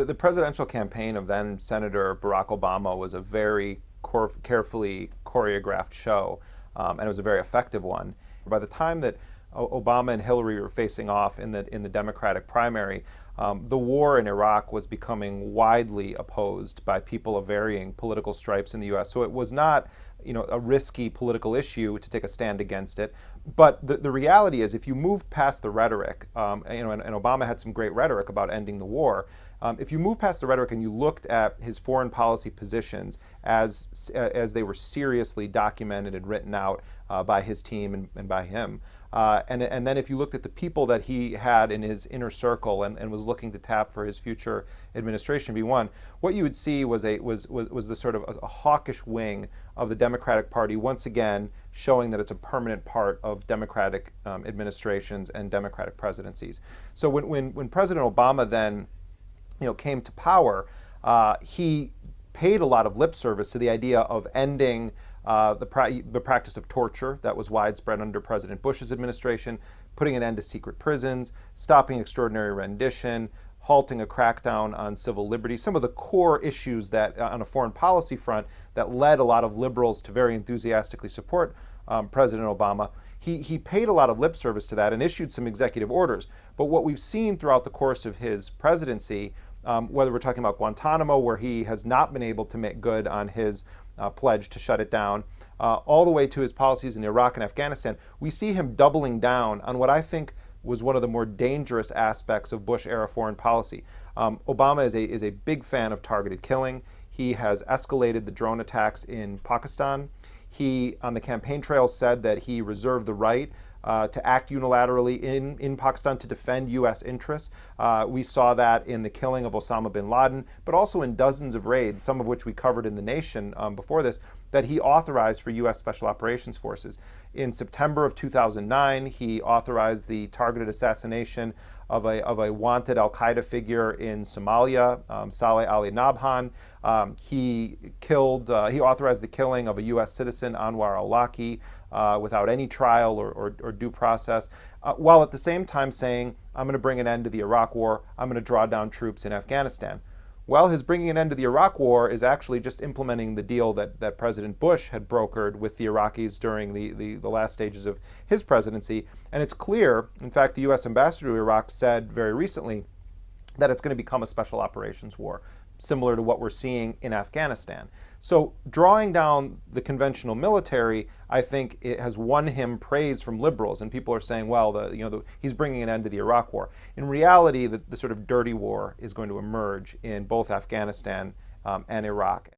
The presidential campaign of then Senator Barack Obama was a very carefully choreographed show, and it was a very effective one. By the time that Obama and Hillary were facing off in the Democratic primary, the war in Iraq was becoming widely opposed by people of varying political stripes in the U.S. So it was not, a risky political issue to take a stand against it. But the reality is, if you move past the rhetoric, and Obama had some great rhetoric about ending the war. If you move past the rhetoric and you looked at his foreign policy positions as they were seriously documented and written out by his team and by him, and then if you looked at the people that he had in his inner circle and was looking to tap for his future administration, V1, what you would see was the sort of a hawkish wing of the Democratic Party once again showing that it's a permanent part of Democratic administrations and Democratic presidencies. So when President Obama then came to power, he paid a lot of lip service to the idea of ending the practice of torture that was widespread under President Bush's administration, putting an end to secret prisons, stopping extraordinary rendition, halting a crackdown on civil liberties, some of the core issues that on a foreign policy front that led a lot of liberals to very enthusiastically support President Obama. He paid a lot of lip service to that and issued some executive orders. But what we've seen throughout the course of his presidency, whether we're talking about Guantanamo, where he has not been able to make good on his pledge to shut it down, all the way to his policies in Iraq and Afghanistan, we see him doubling down on what I think was one of the more dangerous aspects of Bush-era foreign policy. Obama is a big fan of targeted killing. He has escalated the drone attacks in Pakistan. He, on the campaign trail, said that he reserved the right to act unilaterally in Pakistan to defend U.S. interests. We saw that in the killing of Osama bin Laden, but also in dozens of raids, some of which we covered in The Nation before this, that he authorized for U.S. Special Operations Forces. In September of 2009, he authorized the targeted assassination of a wanted al-Qaeda figure in Somalia, Saleh Ali Nabhan. He authorized the killing of a U.S. citizen, Anwar al-Awlaki, without any trial or due process, while at the same time saying, I'm going to bring an end to the Iraq War, I'm going to draw down troops in Afghanistan. Well, his bringing an end to the Iraq War is actually just implementing the deal that President Bush had brokered with the Iraqis during the last stages of his presidency. And it's clear, in fact, the U.S. ambassador to Iraq said very recently that it's going to become a special operations war, similar to what we're seeing in Afghanistan. So drawing down the conventional military, I think it has won him praise from liberals, and people are saying, well, he's bringing an end to the Iraq War. In reality, the sort of dirty war is going to emerge in both Afghanistan and Iraq.